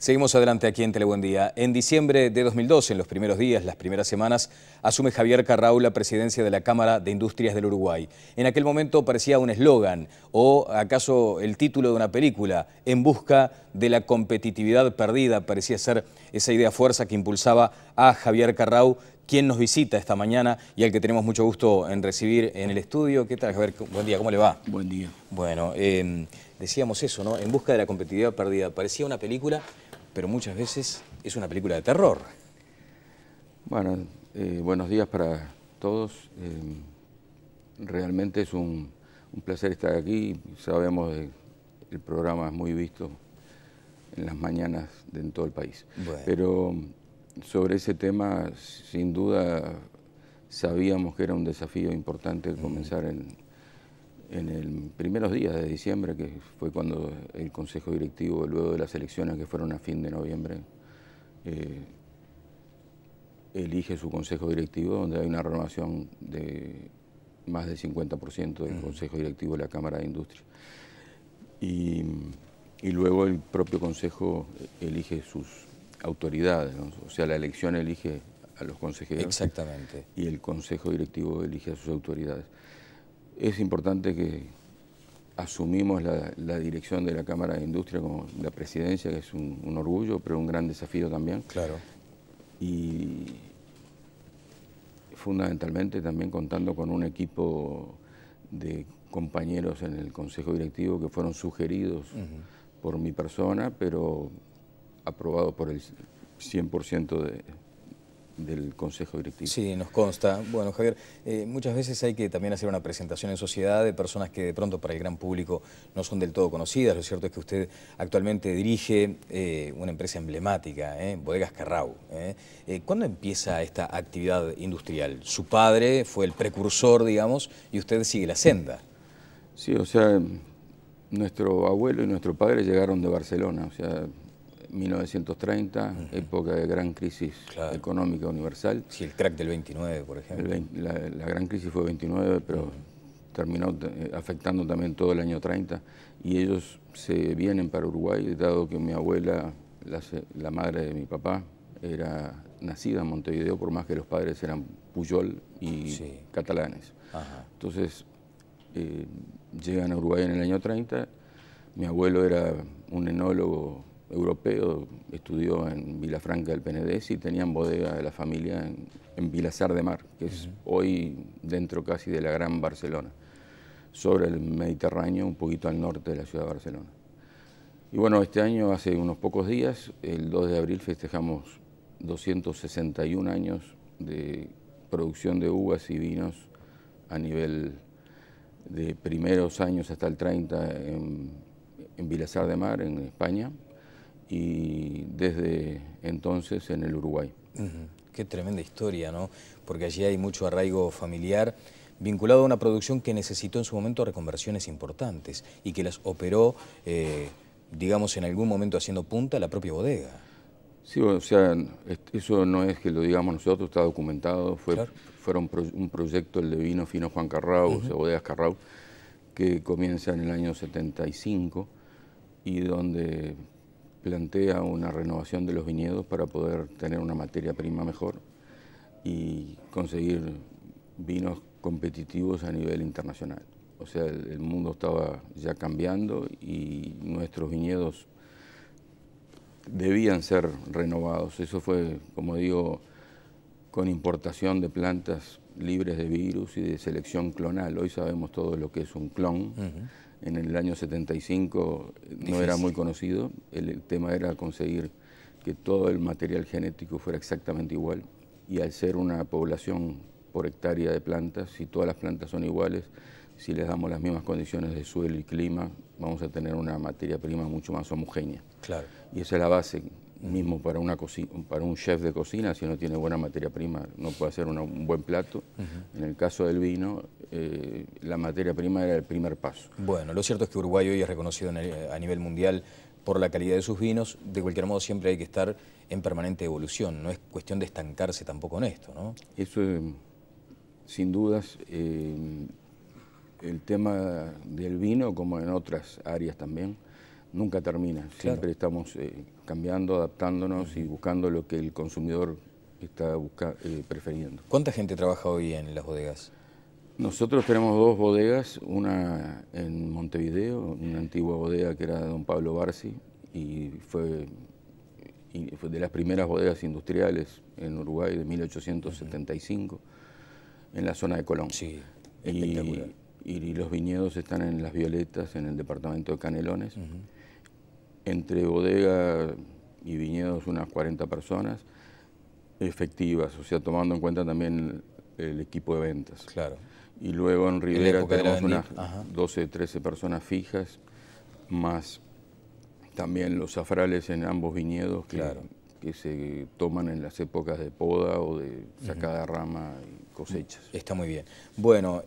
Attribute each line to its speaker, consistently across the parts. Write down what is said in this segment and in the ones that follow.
Speaker 1: Seguimos adelante aquí en Telebuen Día. En diciembre de 2012, en los primeros días, las primeras semanas, asume Javier Carrau la presidencia de la Cámara de Industrias del Uruguay. En aquel momento parecía un eslogan o acaso el título de una película, En busca de la competitividad perdida. Parecía ser esa idea fuerza que impulsaba a Javier Carrau, quien nos visita esta mañana y al que tenemos mucho gusto en recibir en el estudio. ¿Qué tal, Javier? Buen día, ¿cómo le va?
Speaker 2: Buen día.
Speaker 1: Bueno, decíamos eso, ¿no? En busca de la competitividad perdida. Parecía una película, pero muchas veces es una película de terror.
Speaker 2: Bueno, buenos días para todos. Realmente es un placer estar aquí. Sabemos que el programa es muy visto en las mañanas en todo el país.
Speaker 1: Bueno.
Speaker 2: Pero sobre ese tema, sin duda, sabíamos que era un desafío importante comenzar en los primeros días de diciembre, que fue cuando el Consejo Directivo, luego de las elecciones que fueron a fin de noviembre, elige su Consejo Directivo, donde hay una renovación de más del 50% del Consejo Directivo de la Cámara de Industria. Y luego el propio Consejo elige sus autoridades, ¿no? O sea, la elección elige a los consejeros.
Speaker 1: Exactamente.
Speaker 2: Y el Consejo Directivo elige a sus autoridades. Es importante que asumimos la dirección de la Cámara de Industria como la presidencia, que es un orgullo, pero un gran desafío también.
Speaker 1: Claro.
Speaker 2: Y fundamentalmente también contando con un equipo de compañeros en el Consejo Directivo que fueron sugeridos por mi persona, pero aprobados por el 100% del Consejo Directivo.
Speaker 1: Sí, nos consta. Bueno, Javier, muchas veces hay que también hacer una presentación en sociedad de personas que de pronto para el gran público no son del todo conocidas. Lo cierto es que usted actualmente dirige una empresa emblemática, Bodegas Carrau. ¿Cuándo empieza esta actividad industrial? Su padre fue el precursor, digamos, y usted sigue la senda.
Speaker 2: Sí, o sea, nuestro abuelo y nuestro padre llegaron de Barcelona, o sea, 1930, época de gran crisis económica universal.
Speaker 1: Sí, el crack del 29, por ejemplo.
Speaker 2: La gran crisis fue 29, pero terminó afectando también todo el año 30. Y ellos se vienen para Uruguay, dado que mi abuela, la madre de mi papá, era nacida en Montevideo, por más que los padres eran Pujol y catalanes. Entonces, llegan a Uruguay en el año 30. Mi abuelo era un enólogo europeo, estudió en Vilafranca del Penedés y tenían bodega de la familia en Vilasar de Mar, que es hoy dentro casi de la Gran Barcelona, sobre el Mediterráneo, un poquito al norte de la ciudad de Barcelona. Y bueno, este año, hace unos pocos días, el 2 de abril, festejamos 261 años de producción de uvas y vinos a nivel de primeros años hasta el 30 en Vilasar de Mar, en España, y desde entonces en el Uruguay.
Speaker 1: Qué tremenda historia, ¿no? Porque allí hay mucho arraigo familiar vinculado a una producción que necesitó en su momento reconversiones importantes y que las operó, digamos, en algún momento haciendo punta la propia bodega.
Speaker 2: Sí, o sea, eso no es que lo digamos nosotros, está documentado. Fue un proyecto, el de Vino Fino Juan Carrau, o sea, Bodegas Carrau, que comienza en el año 75 y donde plantea una renovación de los viñedos para poder tener una materia prima mejor y conseguir vinos competitivos a nivel internacional. O sea, el mundo estaba ya cambiando y nuestros viñedos debían ser renovados. Eso fue, como digo, con importación de plantas libres de virus y de selección clonal. Hoy sabemos todo lo que es un clon. En el año 75 no era muy conocido. El tema era conseguir que todo el material genético fuera exactamente igual. Y al ser una población por hectárea de plantas, si todas las plantas son iguales, si les damos las mismas condiciones de suelo y clima, vamos a tener una materia prima mucho más homogénea.
Speaker 1: Claro.
Speaker 2: Y esa es la base mismo para un chef de cocina. Si no tiene buena materia prima, no puede hacer un buen plato. En el caso del vino, la materia prima era el primer paso.
Speaker 1: Bueno, lo cierto es que Uruguay hoy es reconocido a nivel mundial por la calidad de sus vinos. De cualquier modo, siempre hay que estar en permanente evolución. No es cuestión de estancarse tampoco en esto, ¿no?
Speaker 2: Eso, sin dudas, el tema del vino, como en otras áreas también, nunca termina. Siempre estamos cambiando, adaptándonos y buscando lo que el consumidor está prefiriendo.
Speaker 1: ¿Cuánta gente trabaja hoy en las bodegas?
Speaker 2: Nosotros tenemos 2 bodegas, una en Montevideo, una antigua bodega que era de don Pablo Barsi, y fue de las primeras bodegas industriales en Uruguay de 1875, en la zona de Colón.
Speaker 1: Sí, espectacular.
Speaker 2: Y los viñedos están en Las Violetas, en el departamento de Canelones. Entre bodega y viñedos unas 40 personas efectivas, o sea, tomando en cuenta también el equipo de ventas.
Speaker 1: Claro.
Speaker 2: Y luego en Ribera tenemos unas 12, 13 personas fijas, más también los zafrales en ambos viñedos que se toman en las épocas de poda o de sacada de rama y cosechas.
Speaker 1: Está muy bien. Bueno,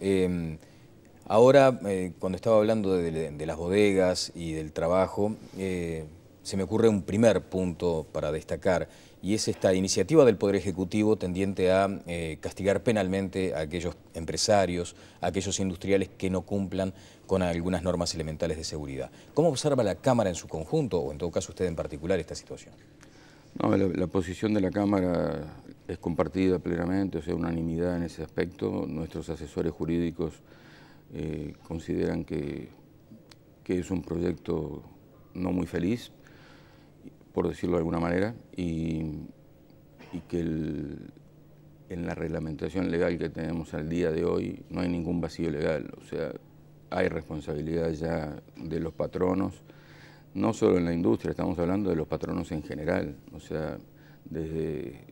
Speaker 1: ahora cuando estaba hablando de las bodegas y del trabajo, se me ocurre un primer punto para destacar, y es esta iniciativa del Poder Ejecutivo tendiente a castigar penalmente a aquellos empresarios, a aquellos industriales que no cumplan con algunas normas elementales de seguridad. ¿Cómo observa la Cámara en su conjunto, o en todo caso usted en particular, esta situación?
Speaker 2: No, la posición de la Cámara es compartida plenamente, o sea, unanimidad en ese aspecto. Nuestros asesores jurídicos consideran que es un proyecto no muy feliz, por decirlo de alguna manera, y que en la reglamentación legal que tenemos al día de hoy no hay ningún vacío legal. O sea, hay responsabilidad ya de los patronos, no solo en la industria, estamos hablando de los patronos en general, o sea, desde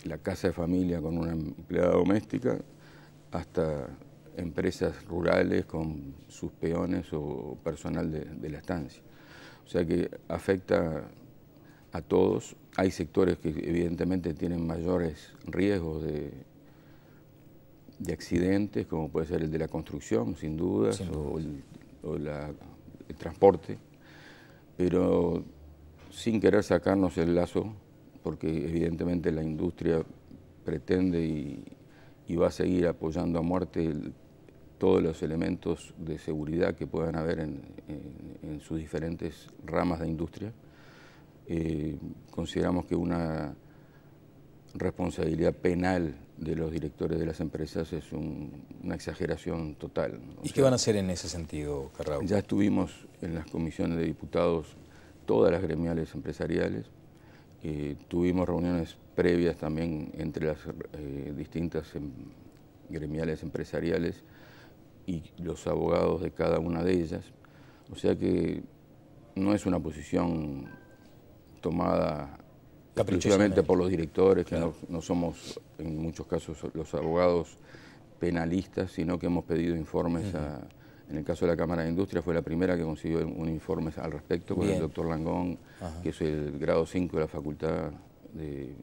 Speaker 2: la casa de familia con una empleada doméstica hasta empresas rurales con sus peones o personal de la estancia. O sea que afecta a todos. Hay sectores que evidentemente tienen mayores riesgos de accidentes, como puede ser el de la construcción, sin dudas, o el transporte, pero sin querer sacarnos el lazo, porque evidentemente la industria pretende y va a seguir apoyando a muerte todos los elementos de seguridad que puedan haber en sus diferentes ramas de industria. Consideramos que una responsabilidad penal de los directores de las empresas es una exageración total.
Speaker 1: ¿Y qué van a hacer en ese sentido, Carrao?
Speaker 2: Ya estuvimos en las comisiones de diputados, todas las gremiales empresariales, tuvimos reuniones previas también entre las distintas gremiales empresariales y los abogados de cada una de ellas. O sea que no es una posición tomada exclusivamente por los directores, que no somos en muchos casos los abogados penalistas, sino que hemos pedido informes en el caso de la Cámara de Industria fue la primera que consiguió un informe al respecto con el doctor Langón, que es el grado 5 de la Facultad de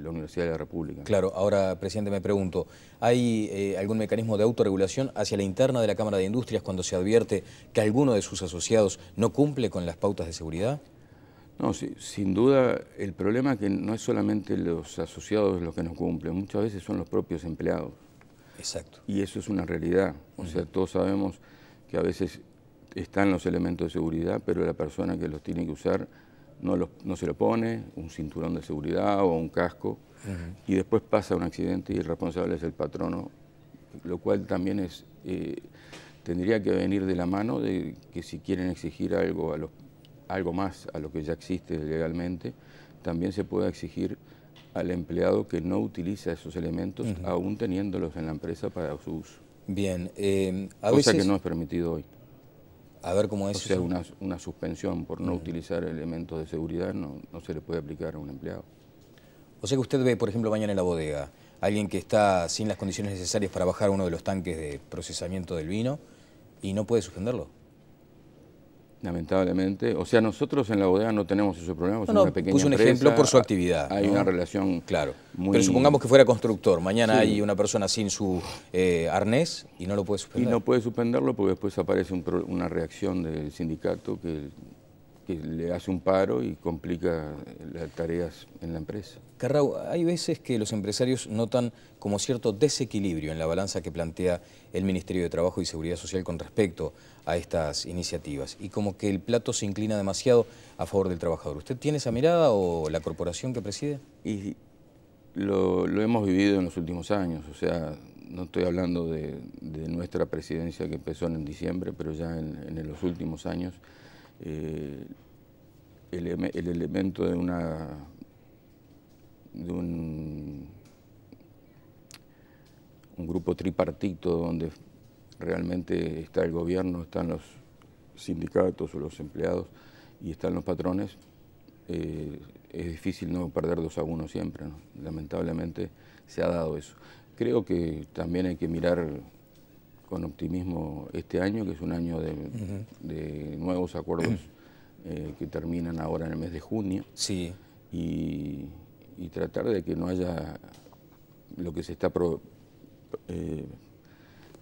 Speaker 2: la Universidad de la República.
Speaker 1: Claro, ahora, presidente, me pregunto, ¿hay algún mecanismo de autorregulación hacia la interna de la Cámara de Industrias cuando se advierte que alguno de sus asociados no cumple con las pautas de seguridad?
Speaker 2: No, sí, sin duda el problema es que no es solamente los asociados los que no cumplen, muchas veces son los propios empleados.
Speaker 1: Exacto.
Speaker 2: Y eso es una realidad, o sea, todos sabemos que a veces están los elementos de seguridad, pero la persona que los tiene que usar no se lo pone, un cinturón de seguridad o un casco, y después pasa un accidente y el responsable es el patrono, lo cual también tendría que venir de la mano de que si quieren exigir algo más a lo que ya existe legalmente, también se pueda exigir al empleado que no utiliza esos elementos, aún teniéndolos en la empresa para su uso.
Speaker 1: Bien,
Speaker 2: cosa que no es permitido hoy.
Speaker 1: A ver cómo es.
Speaker 2: O sea, una suspensión por no utilizar elementos de seguridad no se le puede aplicar a un empleado.
Speaker 1: O sea que usted ve, por ejemplo, mañana en la bodega, alguien que está sin las condiciones necesarias para bajar uno de los tanques de procesamiento del vino y no puede suspenderlo.
Speaker 2: Lamentablemente, o sea, nosotros en la bodega no tenemos ese problema,
Speaker 1: somos una pequeña empresa. Puse un ejemplo por su actividad.
Speaker 2: Hay una relación muy...
Speaker 1: Pero supongamos que fuera constructor, mañana hay una persona sin su arnés y no lo puede suspender.
Speaker 2: Y no puede suspenderlo porque después aparece una reacción del sindicato que le hace un paro y complica las tareas en la empresa.
Speaker 1: Carrau, hay veces que los empresarios notan como cierto desequilibrio en la balanza que plantea el Ministerio de Trabajo y Seguridad Social con respecto a estas iniciativas y como que el plato se inclina demasiado a favor del trabajador. ¿Usted tiene esa mirada o la corporación que preside?
Speaker 2: Y lo hemos vivido en los últimos años, o sea, no estoy hablando de nuestra presidencia que empezó en diciembre, pero ya en los últimos años el elemento de un grupo tripartito donde realmente está el gobierno, están los sindicatos o los empleados y están los patrones, es difícil no perder 2-1 siempre, ¿no? Lamentablemente se ha dado eso. Creo que también hay que mirar con optimismo este año, que es un año de nuevos acuerdos que terminan ahora en el mes de junio.
Speaker 1: Sí.
Speaker 2: Y tratar de que no haya lo que se está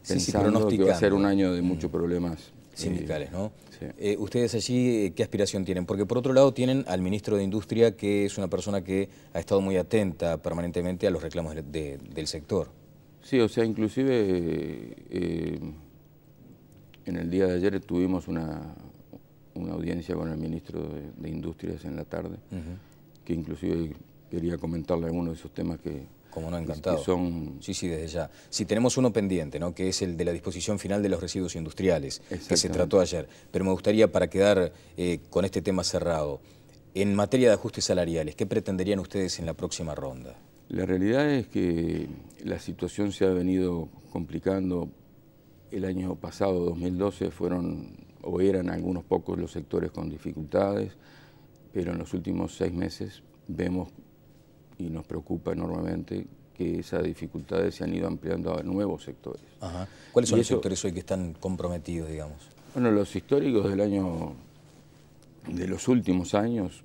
Speaker 2: pensando que va a ser un año de muchos problemas
Speaker 1: sindicales, ¿no?
Speaker 2: Sí.
Speaker 1: Ustedes allí, ¿qué aspiración tienen? Porque por otro lado tienen al ministro de Industria, que es una persona que ha estado muy atenta permanentemente a los reclamos del sector.
Speaker 2: Sí, o sea, inclusive en el día de ayer tuvimos una audiencia con el ministro de Industrias en la tarde, que inclusive quería comentarle algunos de esos temas que...
Speaker 1: Como no, encantado.
Speaker 2: Que son...
Speaker 1: Sí, desde ya. Sí, tenemos uno pendiente, ¿no? Que es el de la disposición final de los residuos industriales, que se trató ayer. Pero me gustaría, para quedar con este tema cerrado, en materia de ajustes salariales, ¿qué pretenderían ustedes en la próxima ronda?
Speaker 2: La realidad es que la situación se ha venido complicando. El año pasado, 2012, eran algunos pocos los sectores con dificultades, pero en los últimos 6 meses vemos, y nos preocupa enormemente, que esas dificultades se han ido ampliando a nuevos sectores.
Speaker 1: Ajá. ¿Cuáles son los sectores hoy que están comprometidos, digamos?
Speaker 2: Bueno, los históricos de los últimos años,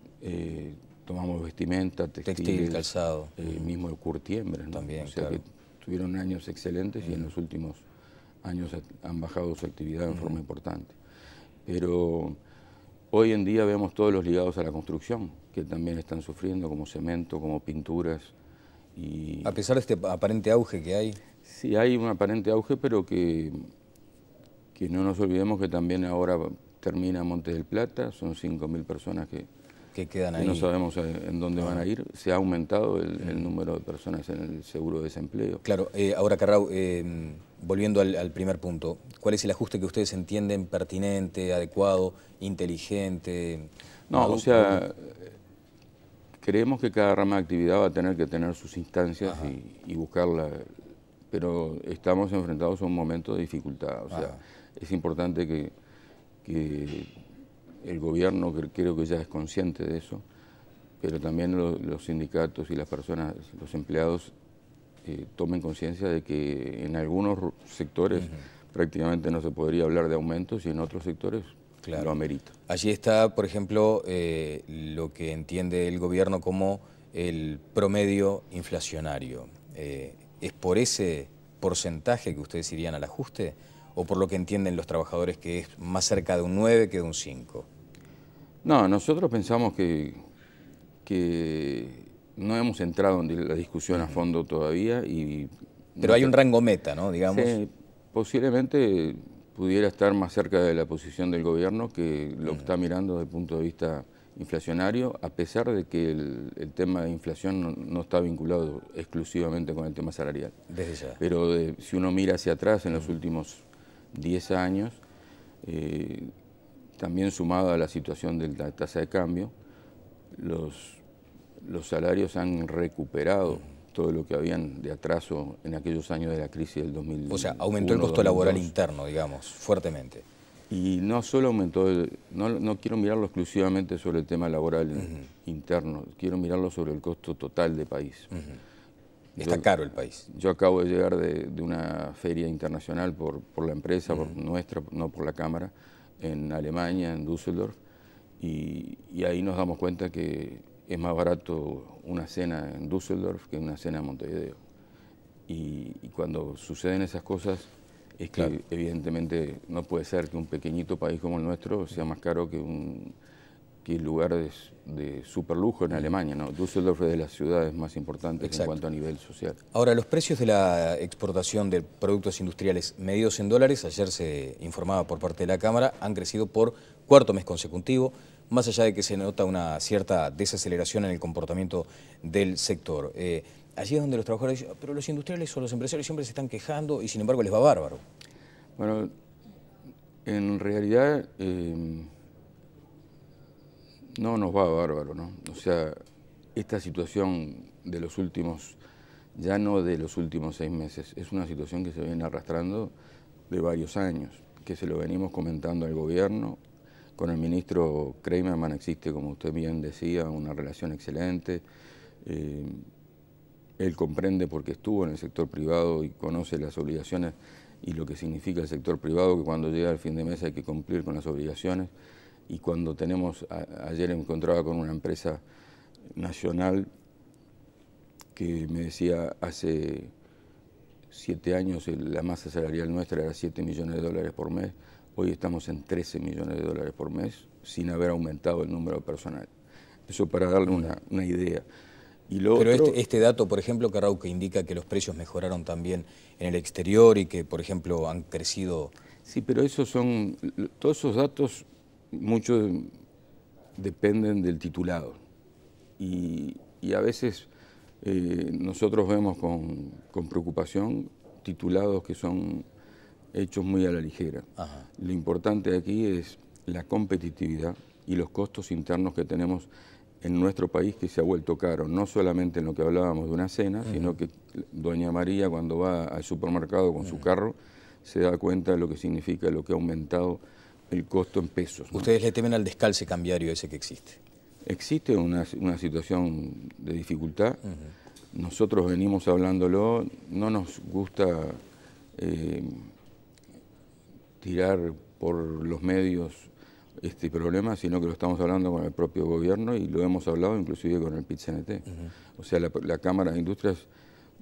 Speaker 2: tomamos vestimenta, textil,
Speaker 1: calzado.
Speaker 2: Mismo el curtiembre, ¿no?
Speaker 1: También,
Speaker 2: o sea,
Speaker 1: claro.
Speaker 2: que tuvieron años excelentes y en los últimos años han bajado su actividad en forma importante. Pero hoy en día vemos todos los ligados a la construcción, que también están sufriendo, como cemento, como pinturas.
Speaker 1: A pesar de este aparente auge que hay.
Speaker 2: Sí, hay un aparente auge, pero que no nos olvidemos que también ahora termina Montes del Plata, son 5.000 personas que
Speaker 1: quedan ahí.
Speaker 2: No sabemos en dónde van a ir. Se ha aumentado el número de personas en el seguro de desempleo.
Speaker 1: Claro, ahora Carrau, volviendo al primer punto, ¿cuál es el ajuste que ustedes entienden pertinente, adecuado, inteligente?
Speaker 2: No, o sea, creemos que cada rama de actividad va a tener que tener sus instancias y buscarla, pero estamos enfrentados a un momento de dificultad. O sea, es importante que el gobierno, creo que ya es consciente de eso, pero también los sindicatos y las personas, los empleados, tomen conciencia de que en algunos sectores prácticamente no se podría hablar de aumentos y en otros sectores lo amerita.
Speaker 1: Allí está, por ejemplo, lo que entiende el gobierno como el promedio inflacionario. ¿Es por ese porcentaje que ustedes irían al ajuste o por lo que entienden los trabajadores que es más cerca de un 9 que de un 5?
Speaker 2: No, nosotros pensamos que no hemos entrado en la discusión a fondo todavía.
Speaker 1: Pero hay un rango meta, ¿no? Digamos.
Speaker 2: Sí, posiblemente pudiera estar más cerca de la posición del gobierno que lo que está mirando desde el punto de vista inflacionario, a pesar de que el tema de inflación no está vinculado exclusivamente con el tema salarial.
Speaker 1: Desde ya.
Speaker 2: Pero si uno mira hacia atrás en los últimos 10 años, también sumado a la situación de la tasa de cambio, los salarios han recuperado todo lo que habían de atraso en aquellos años de la crisis del 2001.
Speaker 1: O sea, aumentó el costo laboral interno, digamos, fuertemente.
Speaker 2: Y no solo aumentó, no quiero mirarlo exclusivamente sobre el tema laboral interno, quiero mirarlo sobre el costo total de país.
Speaker 1: Está caro el país.
Speaker 2: Yo acabo de llegar de una feria internacional por la empresa, por nuestra, no por la Cámara, en Alemania, en Düsseldorf, y ahí nos damos cuenta que es más barato una cena en Düsseldorf que una cena en Montevideo. Y cuando suceden esas cosas, es que evidentemente no puede ser que un pequeñito país como el nuestro sea más caro que que lugares de superlujo en Alemania, ¿no? Düsseldorf es de las ciudades más importantes. Exacto. En cuanto a nivel social.
Speaker 1: Ahora, los precios de la exportación de productos industriales medidos en dólares, ayer se informaba por parte de la Cámara, han crecido por cuarto mes consecutivo, más allá de que se nota una cierta desaceleración en el comportamiento del sector. Allí es donde los trabajadores dicen, pero los industriales o los empresarios siempre se están quejando y sin embargo les va bárbaro.
Speaker 2: Bueno, en realidad no nos va bárbaro, ¿no? O sea, esta situación de los últimos, ya no de los últimos 6 meses, es una situación que se viene arrastrando de varios años, que se lo venimos comentando al gobierno. Con el ministro Kreimerman existe, como usted bien decía, una relación excelente. Él comprende porque estuvo en el sector privado y conoce las obligaciones y lo que significa el sector privado, que cuando llega el fin de mes hay que cumplir con las obligaciones. Y cuando tenemos, ayer me encontraba con una empresa nacional que me decía hace 7 años la masa salarial nuestra era 7 millones de dólares por mes, hoy estamos en 13 millones de dólares por mes sin haber aumentado el número de personal. Eso para darle una idea. Y
Speaker 1: pero este dato, por ejemplo, Carrau, que indica que los precios mejoraron también en el exterior y que, por ejemplo, han crecido...
Speaker 2: Sí, pero todos esos datos, muchos dependen del titulado. Y a veces nosotros vemos con preocupación titulados que son hechos muy a la ligera. Ajá. Lo importante aquí es la competitividad y los costos internos que tenemos en nuestro país, que se ha vuelto caro, no solamente en lo que hablábamos de una cena, sino que doña María cuando va al supermercado con su carro se da cuenta de lo que significa, lo que ha aumentado el costo en pesos, ¿no?
Speaker 1: ¿Ustedes le temen al descalce cambiario ese que existe?
Speaker 2: Existe una situación de dificultad. Nosotros venimos hablándolo, no nos gusta tirar por los medios este problema, sino que lo estamos hablando con el propio gobierno y lo hemos hablado inclusive con el PIT-CNT. O sea, la Cámara de Industrias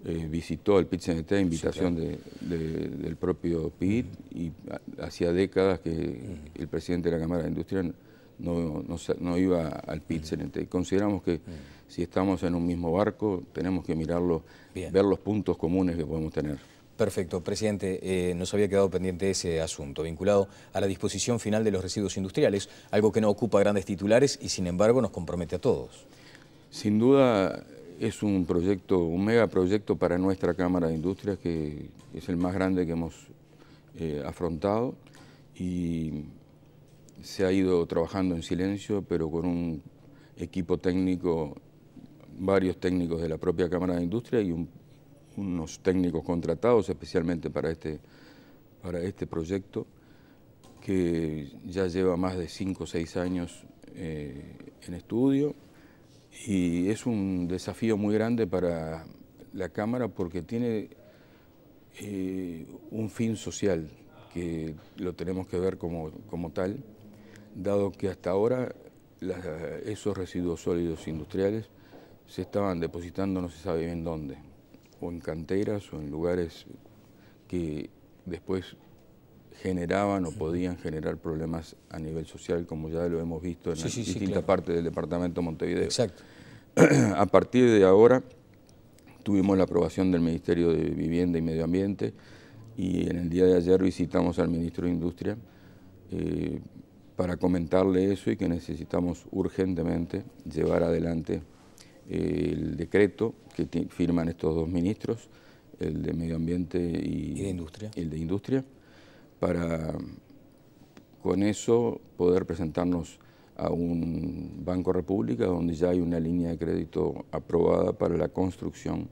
Speaker 2: visitó el PIT-CNT a invitación del propio PIT y hacía décadas que el presidente de la Cámara de Industrias no iba al PIT-CNT. Y consideramos que si estamos en un mismo barco tenemos que mirarlo, ver los puntos comunes que podemos tener.
Speaker 1: Perfecto. Presidente, nos había quedado pendiente ese asunto, vinculado a la disposición final de los residuos industriales, algo que no ocupa grandes titulares y sin embargo nos compromete a todos.
Speaker 2: Sin duda es un proyecto, un megaproyecto para nuestra Cámara de Industrias, que es el más grande que hemos afrontado y se ha ido trabajando en silencio, pero con un equipo técnico, varios técnicos de la propia Cámara de Industria y unos técnicos contratados especialmente para este proyecto, que ya lleva más de 5 o 6 años en estudio, y es un desafío muy grande para la Cámara porque tiene un fin social que lo tenemos que ver como tal, dado que hasta ahora esos residuos sólidos industriales se estaban depositando no se sabe bien dónde, o en canteras o en lugares que después generaban o podían generar problemas a nivel social, como ya lo hemos visto en distintas partes del departamento de Montevideo.
Speaker 1: Exacto.
Speaker 2: A partir de ahora tuvimos la aprobación del Ministerio de Vivienda y Medio Ambiente y en el día de ayer visitamos al Ministro de Industria para comentarle eso y que necesitamos urgentemente llevar adelante el decreto que firman estos dos ministros, el de Medio Ambiente y el de Industria, para con eso poder presentarnos a un Banco República donde ya hay una línea de crédito aprobada para la construcción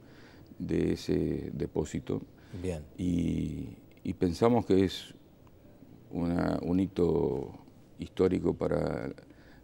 Speaker 2: de ese depósito.
Speaker 1: Bien.
Speaker 2: Y pensamos que es un hito histórico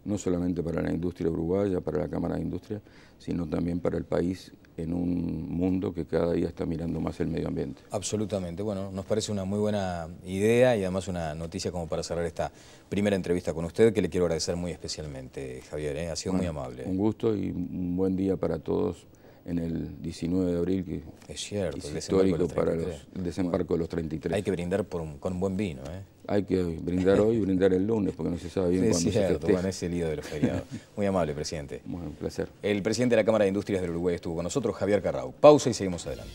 Speaker 2: no solamente para la industria uruguaya, para la Cámara de Industria, sino también para el país en un mundo que cada día está mirando más el medio ambiente.
Speaker 1: Absolutamente. Bueno, nos parece una muy buena idea y además una noticia como para cerrar esta primera entrevista con usted, que le quiero agradecer muy especialmente, Javier. Ha sido muy amable.
Speaker 2: Un gusto y un buen día para todos en el 19 de abril, que
Speaker 1: es cierto,
Speaker 2: es histórico para el desembarco de los 33.
Speaker 1: Hay que brindar con un buen vino, ¿eh?
Speaker 2: hay que brindar hoy y brindar el lunes, porque no se sabe bien cuándo se festeja.
Speaker 1: Bueno, es el lío de los feriados. Muy amable, presidente.
Speaker 2: Bueno, un placer.
Speaker 1: El presidente de la Cámara de Industrias del Uruguay estuvo con nosotros, Javier Carrau. Pausa y seguimos adelante.